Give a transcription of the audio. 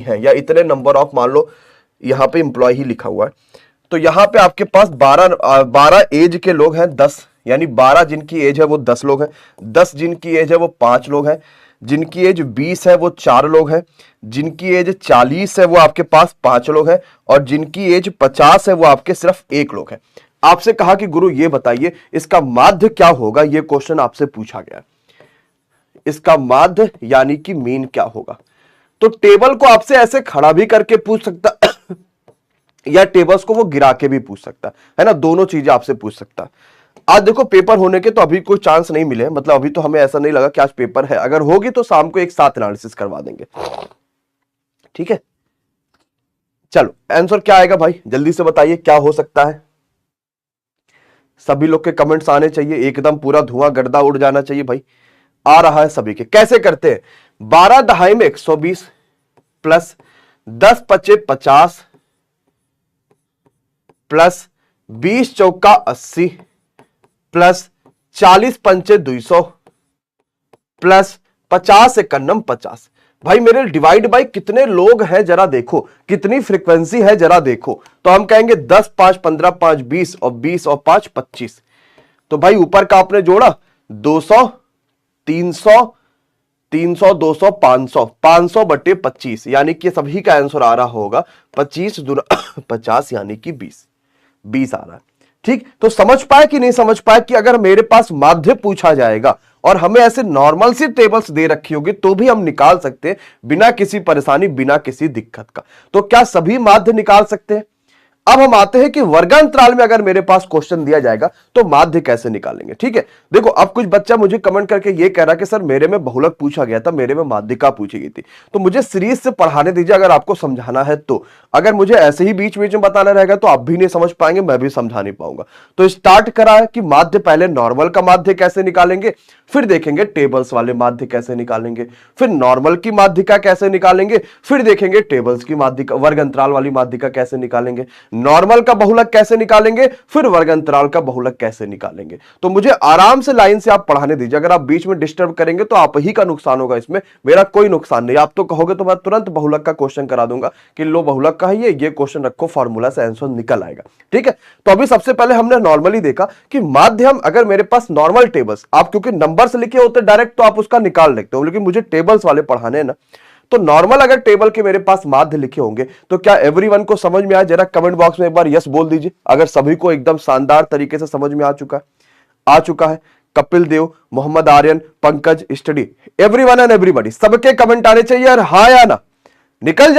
है या इतने नंबर ऑफ, मान लो यहाँ पे एम्प्लॉय ही लिखा हुआ है, तो यहाँ पे आपके पास 12 एज के लोग हैं 10, यानी 12 जिनकी एज है वो 10 लोग हैं, 10 जिनकी एज है वो 5 लोग हैं, जिनकी एज 20 है वो 4 लोग हैं, जिनकी एज 40 है वो आपके पास 5 लोग हैं, और जिनकी एज 50 है वो आपके सिर्फ 1 लोग हैं। आपसे कहा कि गुरु ये बताइए इसका माध्य क्या होगा, ये क्वेश्चन आपसे पूछा गया। इसका माध्य यानी कि मीन क्या होगा। तो टेबल को आपसे ऐसे खड़ा भी करके पूछ सकता या टेबल्स को वो गिरा के भी पूछ सकता है ना, दोनों चीजें आपसे पूछ सकता। आज देखो पेपर होने के तो अभी कोई चांस नहीं मिले, मतलब अभी तो हमें ऐसा नहीं लगा कि आज पेपर है, अगर होगी तो शाम को एक साथ एनालिसिस करवा देंगे, ठीक है। चलो आंसर क्या आएगा भाई, जल्दी से बताइए क्या हो सकता है। सभी लोग के कमेंट्स आने चाहिए, एकदम पूरा धुआं गर्दा उड़ जाना चाहिए भाई। आ रहा है सभी के। कैसे करते हैं, 12 दहाई में 120 प्लस 10 पचे 50 प्लस 20 चौका 80 प्लस 40 पंचे 200 प्लस 50 एकन्नम 50। भाई मेरे डिवाइड बाय कितने लोग हैं जरा देखो, कितनी फ्रीक्वेंसी है जरा देखो। तो हम कहेंगे 10 5 15 5 20 और 20 और 5 25। तो भाई ऊपर का आपने जोड़ा 200 300 300 200 500 500 बटे 25, यानी कि सभी का आंसर आ रहा होगा 25 दूना 50 यानी कि 20 आ रहा है। ठीक, तो समझ पाए कि नहीं समझ पाए कि अगर मेरे पास माध्य पूछा जाएगा और हमें ऐसे नॉर्मल सी टेबल्स दे रखी होगी तो भी हम निकाल सकते हैं बिना किसी परेशानी, बिना किसी दिक्कत का। तो क्या सभी माध्य निकाल सकते हैं। अब हम आते हैं कि वर्गांतराल में अगर मेरे पास क्वेश्चन दिया जाएगा तो माध्य कैसे निकालेंगे। ठीक है, देखो अब कुछ बच्चा मुझे कमेंट करके ये कह रहा कि सर मेरे में बहुलक पूछा गया था, मेरे में माध्यिका पूछी गई थी। तो मुझे सीरीज से पढ़ाने दीजिए अगर आपको समझाना है तो। अगर मुझे ऐसे ही बीच बीच में बताना रहेगा तो आप भी नहीं समझ पाएंगे, मैं भी समझा नहीं पाऊंगा। तो स्टार्ट करा है कि माध्य, पहले नॉर्मल का माध्य कैसे निकालेंगे, फिर देखेंगे टेबल्स वाले माध्य कैसे निकालेंगे, फिर नॉर्मल की माध्यिका कैसे निकालेंगे, फिर देखेंगे टेबल्स की माध्यिका, वर्गांतराल वाली माध्यिका कैसे निकालेंगे, नॉर्मल का बहुलक कैसे निकालेंगे, फिर वर्गांतराल का बहुलक कैसे निकालेंगे। तो मुझे आराम से लाइन से आप पढ़ाने दीजिए। अगर आप बीच में डिस्टर्ब करेंगे तो आप ही का नुकसान होगा, इसमें मेरा कोई नुकसान नहीं। आप तो कहोगे तो मैं तुरंत बहुलक का क्वेश्चन करा दूंगा कि लो बहुलक का है ये क्वेश्चन रखो, फॉर्मूला से आंसर निकल आएगा। ठीक है, तो अभी सबसे पहले हमने नॉर्मली देखा कि माध्यम, अगर मेरे पास नॉर्मल टेबल्स, आप क्योंकि नंबर्स लिखे होते डायरेक्ट तो आप उसका निकाल लेते हो, लेकिन मुझे टेबल्स वाले पढ़ाने हैं ना, तो नॉर्मल अगर टेबल के मेरे पास माध्य लिखे होंगे तो क्या एवरीवन को समझ में आया, जरा कमेंट बॉक्स में एक बार यस बोल दीजिए अगर सभी को एकदम शानदार तरीके से समझ में आ चुका है। Kapil Dev, Mohammed Aryan, Pankaj study, everyone and everybody, सबके कमेंट आने चाहिए और हाँ या ना, निकल